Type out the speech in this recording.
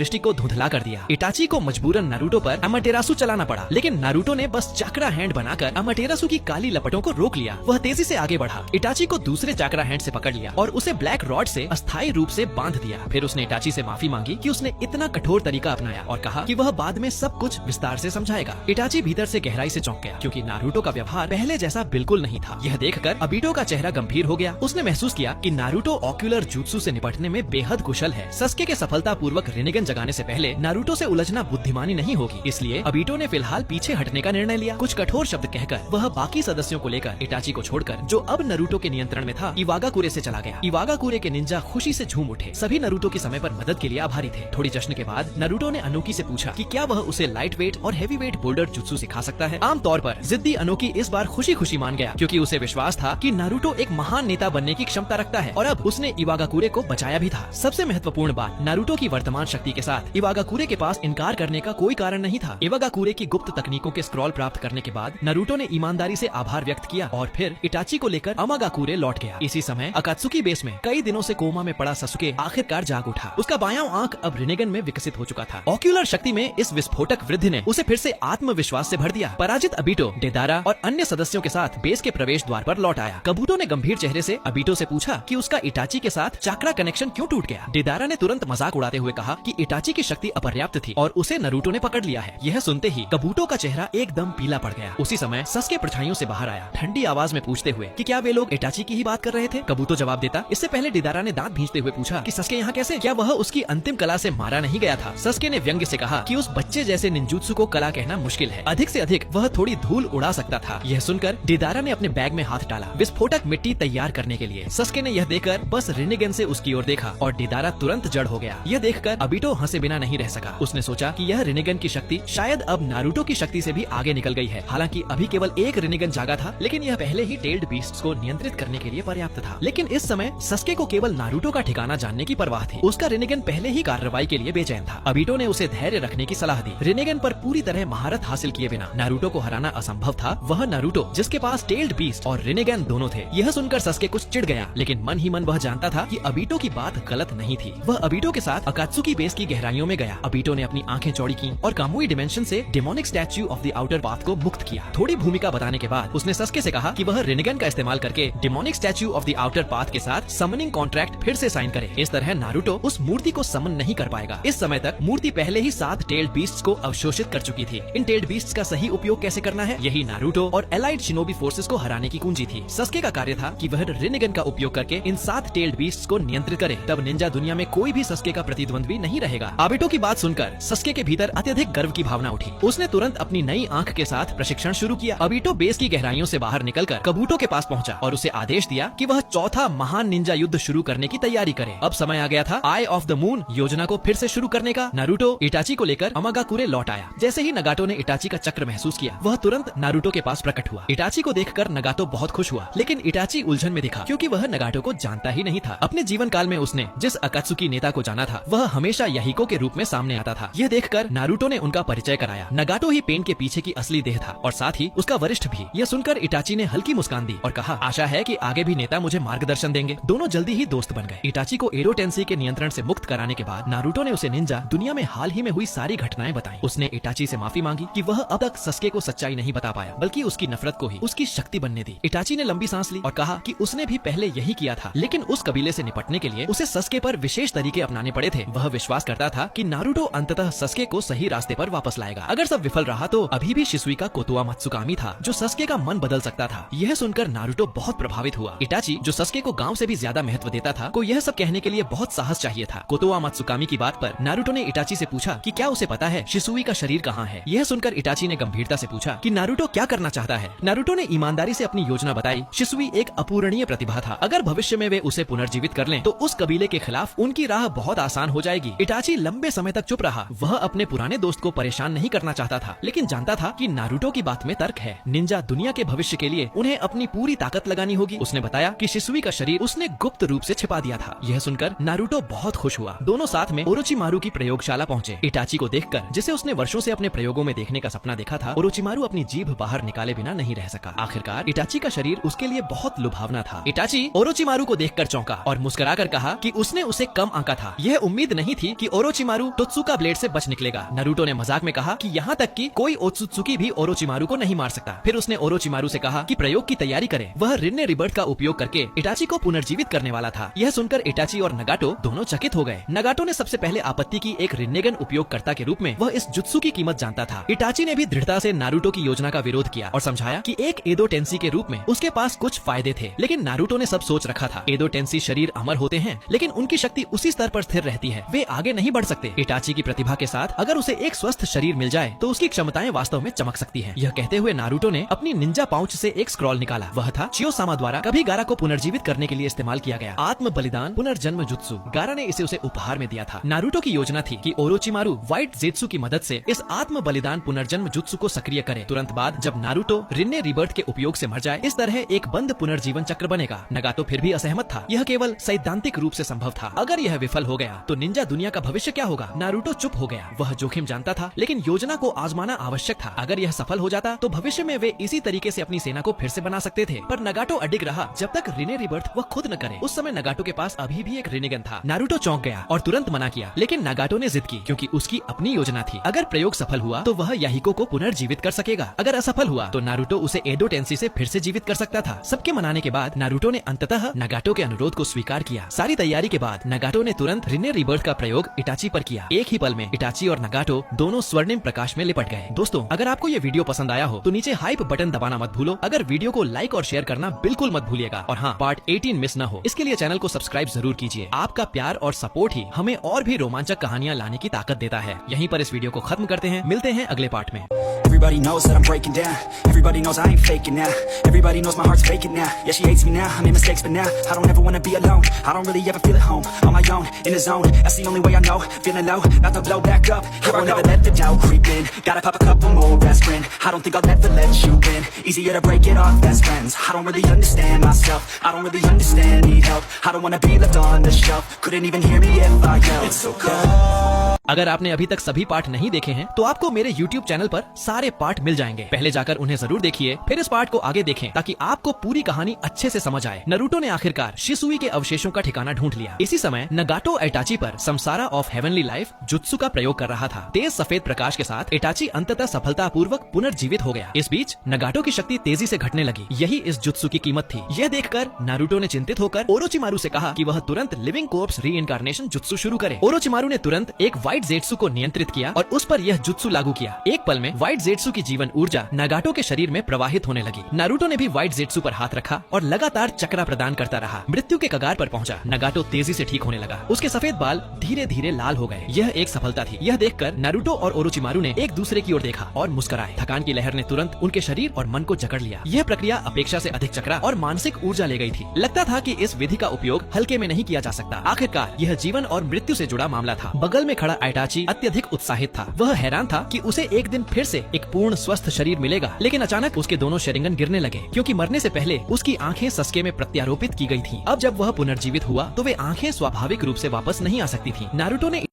दृष्टि को धुंधला कर दिया। इटाची को मजबूरन नारुतो पर अमाटेरासु चलाना पड़ा, लेकिन नारुतो ने बस चाक्रा हैंड बनाकर अमाटेरासु की काली लपटों को रोक लिया। वह तेजी से आगे बढ़ा, इटाची को दूसरे चाक्रा हैंड से पकड़ लिया और उसे ब्लैक रॉड से अस्थायी रूप से बांध दिया। फिर उसने इटाची से माफी मांगी कि उसने इतना कठोर तरीका अपनाया और कहा कि वह बाद में सब कुछ विस्तार से समझाएगा। इटाची भीतर से गहराई से चौंक गया, क्योंकि नारुतो का व्यवहार पहले जैसा बिल्कुल नहीं था। यह देखकर अबीटो का चेहरा गंभीर हो गया। उसने महसूस किया कि नारुतो ऑक्यूलर जुत्सु से निपटने में बेहद कुशल है। सस्के के सफलतापूर्वक रिनेगन जगाने से पहले नारुतो से उलझना बुद्धिमानी नहीं होगी, इसलिए अबीटो ने फिलहाल पीछे हटने का निर्णय लिया। कुछ कठोर शब्द कहकर वह बाकी सदस्यों को लेकर इटाची को छोड़कर, जो अब नारुतो के नियंत्रण में था, इवागाकुरे से चला गया। इवागाकुरे के निंजा खुशी से झूम उठे। सभी नारुतो के समय पर मदद के लिए आभारी थे। थोड़ी जश्न के बाद नारुतो ने अनोकी से पूछा कि क्या वह उसे लाइट वेट और हैवी वेट बोल्डर जुत्सु सिखा सकता है। आमतौर पर जिद्दी अनोकी इस बार खुशी खुशी मान गया, क्योंकि उसे विश्वास था कि नारुतो एक महान नेता बनने की क्षमता रखता है और अब उसने इवागाकुरे को बचाया भी था। सबसे महत्वपूर्ण बात, नारुतो की वर्तमान शक्ति के साथ इवागाकुरे के पास इनकार करने का कोई कारण नहीं था। इवागाकुरे की गुप्त तकनीकों के स्क्रॉल प्राप्त करने के बाद नारुतो ने ईमानदारी से आभार व्यक्त किया और फिर इटाची को लेकर अमागाकुरे लौट गया। इसी समय अकात्सुकी बेस में कई दिनों से कोमा में पड़ा ससुके आखिरकार जाग उठा। उसका बायां आंख अब रिनेगन में विकसित हो चुका था। ऑक्यूलर शक्ति में इस विस्फोटक वृद्धि ने उसे फिर से आत्मविश्वास से भर दिया। पराजित अबीटो, डेदारा और अन्य सदस्यों के साथ बेस के प्रवेश द्वार पर लौट आया। कबूतो ने गंभीर चेहरे से अबीटो से पूछा कि उसका इटाची के साथ चाक्रा कनेक्शन क्यों टूट गया। डेदारा ने तुरंत मजाक उड़ाते हुए कहा कि इटाची की शक्ति अपर्याप्त थी और उसे नारुतो ने पकड़ लिया है। यह सुनते ही कबूतो का चेहरा एकदम पीला पड़ गया। उसी समय सस्के परछाइयों से बाहर आया, ठंडी आवाज में पूछते हुए कि क्या वे लोग इटाची की ही बात कर रहे थे। कबूतो जवाब देता। इससे पहले डेदारा ने दांत भींचते हुए पूछा कि सस्के यहाँ कैसे? क्या वह उसकी अंतिम कला से मारा नहीं गया था? सस्के ने व्यंग्य से कहा कि उस बच्चे जैसे निंजुत्सु को कला कहना मुश्किल है, अधिक से अधिक वह थोड़ी धूल उड़ा सकता था। यह सुनकर डेदारा ने अपने बैग में हाथ डाला विस्फोटक मिट्टी तैयार करने के लिए। सस्के ने यह देखकर बस रिनेगन से उसकी ओर देखा और डेदारा तुरंत जड़ हो गया। यह देखकर अबीटो हंसे बिना नहीं रह सका। उसने सोचा कि यह रिनेगन की शक्ति शायद अब नारुतो की शक्ति से भी आगे निकल गई है। हालांकि अभी केवल एक रिनेगन जागा था, लेकिन यह पहले ही टेल्ड बीस्ट्स को नियंत्रित करने के लिए पर्याप्त था। लेकिन इस समय सस्के को केवल नारुतो का ठिकाना जानने की परवाह थी। उसका रिनेगन पहले ही कार्रवाई के लिए बेचैन था। अबीटो ने उसे धैर्य रखने की सलाह दी। रिनेगन पर पूरी तरह महारत हासिल किए बिना नारुतो को हराना असंभव था। वह नारुतो जिसके पास टेल्ड बीस्ट और रिनेगन दोनों थे। यह सुनकर सस्के कुछ चिढ़ गया, लेकिन मन ही मन वह जानता था कि अबीटो की बात गलत नहीं थी। वह अबीटो के साथ अकात्सुकी बेस की गहराइयों में गया। अबीटो ने अपनी आंखें चौड़ी की और कामुई डिमेंशन से demonic statue of the outer path को मुक्त किया। थोड़ी भूमिका बताने के बाद उसने सस्के से कहा कि वह रिनेगन का इस्तेमाल करके demonic statue of the outer path के साथ समनिंग कॉन्ट्रैक्ट फिर से साइन करे। इस तरह नारुतो उस मूर्ति को समन नहीं कर पाएगा। इस समय तक मूर्ति पहले ही 7 टेल्ड बीस्ट्स को अवशोषित कर चुकी थी। इन टेल्ड बीस्ट्स का सही उपयोग कैसे करना है, यही नारुतो और एलाइड शिनोबी फोर्सेस को हराने की कुंजी थी। सस्के का कार्य था कि वह रिनेगन का उपयोग करके इन 7 टेल्ड बीस्ट्स को नियंत्रित करे। तब निंजा दुनिया में कोई भी सस्के का प्रतिद्वंद्वी नहीं रहेगा। आबिटो की बात सुनकर सस्के के भीतर अत्यधिक गर्व की भावना उठी। उसने तुरंत अपनी नई आंख के साथ प्रशिक्षण शुरू किया। अबीटो बेस की गहराइयों से बाहर निकलकर कबूतो के पास पहुंचा और उसे आदेश दिया कि वह चौथा महान निंजा युद्ध शुरू करने की तैयारी करे। अब समय आ गया था आई ऑफ द मून योजना को फिर से शुरू करने का। नारुतो इटाची को लेकर अमागाकुरे लौट आया। जैसे ही नगाटो ने इटाची का चक्र महसूस किया, वह तुरंत नारुतो के पास प्रकट हुआ। इटाची को देखकर नगाटो बहुत खुश हुआ, लेकिन इटाची उलझन में दिखा, क्योंकि वह नगाटो को जानता ही नहीं था। अपने जीवन काल में उसने जिस अकात्सुकी नेता को जाना था, वह हमेशा यहीको के रूप में सामने आता था। यह देखकर नारुतो ने उनका परिचय कराया। नगाटो ही पेन के पीछे की असली देह था और साथ ही उसका वरिष्ठ भी। यह सुनकर इटाची ने हल्की मुस्कान दी और कहा, आशा है कि आगे भी नेता मुझे मार्गदर्शन देंगे। दोनों जल्दी ही दोस्त बन गए। इटाची को एरो टेंसी के नियंत्रण से मुक्त कराने के बाद नारुतो ने उसे निंजा दुनिया में हाल ही में हुई सारी घटनाएं बताई। उसने इटाची से माफी मांगी कि वह अब तक सस्के को सच्चाई नहीं बता पाया, बल्कि उसकी नफरत को ही उसकी शक्ति बनने दी। इटाची ने लंबी सांस ली और कहा कि उसने भी पहले यही किया था, लेकिन उस कबीले से निपटने के लिए उसे सस्के पर विशेष तरीके अपनाने पड़े थे। वह विश्वास करता था कि नारुतो अंततः सस्के को सही रास्ते पर वापस लाएगा। अगर सब विफल रहा तो अभी भी शिसुई का कोतोआ मत्सुकामी था, जो सस्के का मन बदल सकता था। यह सुनकर नारुतो बहुत प्रभावित हुआ। इटाची, जो सस्के को गांव से भी ज्यादा महत्व देता था, को यह सब कहने के लिए बहुत साहस चाहिए था। कोतोआ मत्सुकामी की बात पर नारुतो ने इटाची से पूछा कि क्या उसे पता है शिसुई का शरीर कहाँ है। यह सुनकर इटाची ने गंभीरता से पूछा कि नारुतो क्या करना चाहता है। नारुतो ने ईमानदारी से अपनी योजना बताई। शिसुई एक अपूरणीय प्रतिभा था। अगर भविष्य में वे उसे पुनर्जीवित कर लें, तो उस कबीले के खिलाफ उनकी राह बहुत आसान हो जाएगी। इटाची लंबे समय तक चुप रहा। वह अपने पुराने दोस्त को परेशान नहीं करना चाहता था, लेकिन जानता था कि नारुतो की बात में तर्क है। निंजा दुनिया के भविष्य के लिए उन्हें अपनी पूरी ताकत लगानी होगी। उसने बताया कि शिसुई का शरीर उसने गुप्त रूप से छिपा दिया था। यह सुनकर नारुतो बहुत खुश हुआ। दोनों साथ में ओरोचिमारू की प्रयोगशाला पहुंचे। इटाची को देखकर, जिसे उसने वर्षों से अपने प्रयोगों में देखने का सपना देखा था, ओरोचिमारू अपनी जीभ बाहर निकाले बिना नहीं रह सका। आखिरकार इटाची का शरीर उसके लिए बहुत लुभावना था। इटाची ओरोचिमारू को देखकर चौंका और मुस्कुराकर कहा कि उसने उसे कम आंका था। यह उम्मीद नहीं थी कि ओरोचिमारू टोत्सुका ब्लेड से बच निकलेगा। नारुतो ने मजाक में कहा कि यहाँ तक कि कोई ओत्सुत्सुकी भी ओरोचिमारू को नहीं मार सकता। फिर उसने ओरोचिमारू से कहा कि प्रयोग की तैयारी करे। वह रिन्ने रिबर्ट का उपयोग करके इटाची को पुनर्जीवित करने वाला था। यह सुनकर इटाची और नगाटो दोनों चकित हो गए। नगाटो ने सबसे पहले आपत्ति की एक रिन्नेगन उपयोगकर्ता के रूप में वह इस जुत्सु की कीमत जानता था। इटाची ने भी दृढ़ता से नारुतो की योजना का विरोध किया और समझाया कि एक एडो टेंसी के रूप में उसके पास कुछ फायदे थे। लेकिन नारुतो ने सब सोच रखा था। एडो टेंसी शरीर अमर होते हैं, लेकिन उनकी शक्ति उसी स्तर पर स्थिर रहती है, वे आगे नहीं बढ़ सकते। इटाची की प्रतिभा के साथ अगर उसे एक स्वस्थ शरीर मिल जाए तो उसकी क्षमताएं वास्तव में चमक सकती हैं। यह कहते हुए नारुतो ने अपनी निंजा पाउच से एक स्क्रॉल निकाला। वह था चियोसामा द्वारा कभी गारा को पुनर्जीवित करने के लिए इस्तेमाल किया गया आत्म बलिदान पुनर्जन्म जुत्सु। गारा ने इसे उसे उपहार में दिया था। नारुतो की योजना थी कि ओरोचिमारू व्हाइट जेत्सु की मदद से इस आत्म बलिदान पुनर्जन्म जुत्सु को सक्रिय करे। तुरंत बाद जब नारुतो रिन्ने रिबर्ट के उपयोग से मर जाए, इस तरह एक बंद पुनर्जीवन चक्र बनेगा। नगातो फिर भी असहमत था। यह केवल सैद्धांतिक रूप से संभव था। अगर यह विफल हो गया तो निंजा दुनिया का भविष्य क्या होगा? नारुतो चुप हो गया। वह जोखिम जानता था, लेकिन योजना को आजमाना आवश्यक था। अगर यह सफल हो जाता तो भविष्य में वे इसी तरीके से अपनी सेना को फिर से बना सकते थे। पर नगाटो अडिग रहा जब तक रिन्ने रिबर्ट वह खुद न करे। उस समय नगाटो के पास अभी भी एक रिन्नेगन था। नारुतो चौंक गया और तुरंत मना किया, लेकिन नगाटो ने जिद की क्योंकि उसकी अपनी योजना थी। अगर प्रयोग सफल हुआ तो वह याहिको को पुनर्जीवित कर सकेगा। अगर असफल हुआ तो नारुतो उसे एडो टेंसी से फिर से जीवित कर सकता था। सबके मनाने के बाद नारुतो ने अंततः नगाटो के अनुरोध को स्वीकार किया। सारी तैयारी के बाद नगाटो ने तुरंत रिन्ने रिबर्ट का प्रयोग इटाची पर किया। एक ही पल में इटाची और नगाटो दोनों स्वर्णिम प्रकाश में लिपट गए। दोस्तों, अगर आपको ये वीडियो पसंद आया हो तो नीचे हाइप बटन दबाना मत भूलो। अगर वीडियो को लाइक और शेयर करना बिल्कुल मत भूलिएगा। और हाँ, पार्ट 18 मिस न हो, इसके लिए चैनल को सब्सक्राइब जरूर कीजिए। आपका प्यार और सपोर्ट ही हमें और भी रोमांचक कहानियाँ लाने की ताकत देता है। यहीं पर इस वीडियो को खत्म करते हैं। मिलते हैं अगले पार्ट में। Everybody knows that I'm breaking down. Everybody knows I ain't faking now. Everybody knows my heart's vacant now. Yeah, she hates me now. I made mistakes, but now I don't ever wanna be alone. I don't really ever feel at home. On my own, in the zone. That's the only way I know. Feeling low, about to blow back up. Here I never let the doubt creep in. Gotta pop a couple more aspirin. I don't think I'll ever let you in. Easier to break it off best friends. I don't really understand myself. I don't really understand, need help. I don't wanna be left on the shelf. Couldn't even hear me if I yelled. It's so cold. अगर आपने अभी तक सभी part नहीं देखे हैं तो आपको मेरे YouTube चैनल पर सारे पार्ट मिल जाएंगे। पहले जाकर उन्हें जरूर देखिए, फिर इस पार्ट को आगे देखें ताकि आपको पूरी कहानी अच्छे से समझ आए। नारुतो ने आखिरकार शिसुई के अवशेषों का ठिकाना ढूंढ लिया। इसी समय नगाटो इटाची पर Samsara of heavenly life jutsu का प्रयोग कर रहा था। तेज सफेद प्रकाश के साथ इटाची अंततः सफलतापूर्वक पुनर्जीवित हो गया। इस बीच नगाटो की शक्ति तेजी से घटने लगी। यही इस जुत्सु की कीमत थी। यह देखकर नारुतो ने चिंतित होकर ओरोचिमारू से कहा कि वह तुरंत लिविंग कोर्प्स रीइंकार्नेशन जुत्सु शुरू करे। ओरोचिमारू ने तुरंत एक व्हाइट जेत्सु को नियंत्रित किया और उस पर यह जुत्सु लागू किया। एक पल में व्हाइट जेत्सु की जीवन ऊर्जा नगाटो के शरीर में प्रवाहित होने लगी। नारुतो ने भी व्हाइट जेत्सु पर हाथ रखा और लगातार चक्रा प्रदान करता रहा। मृत्यु के कगार पर पहुंचा। नगाटो तेजी से ठीक होने लगा। उसके सफेद बाल धीरे धीरे लाल हो गए। यह एक सफलता थी। यह देखकर नारुतो और ओरोचिमारू ने एक दूसरे की ओर देखा और मुस्कुराए। थकान की लहर ने तुरंत उनके शरीर और मन को जकड़ लिया। यह प्रक्रिया अपेक्षा से अधिक चक्रा और मानसिक ऊर्जा ले गई थी। लगता था कि इस विधि का उपयोग हल्के में नहीं किया जा सकता। आखिरकार यह जीवन और मृत्यु से जुड़ा मामला था। बगल में खड़ा इटाची अत्यधिक उत्साहित था। वह हैरान था कि उसे एक दिन फिर से एक पूर्ण स्वस्थ शरीर मिलेगा। लेकिन अचानक उसके दोनों शेरिंगन गिरने लगे क्योंकि मरने से पहले उसकी आंखें सस्के में प्रत्यारोपित की गई थीं। अब जब वह पुनर्जीवित हुआ तो वे आंखें स्वाभाविक रूप से वापस नहीं आ सकती थीं। नारुतो ने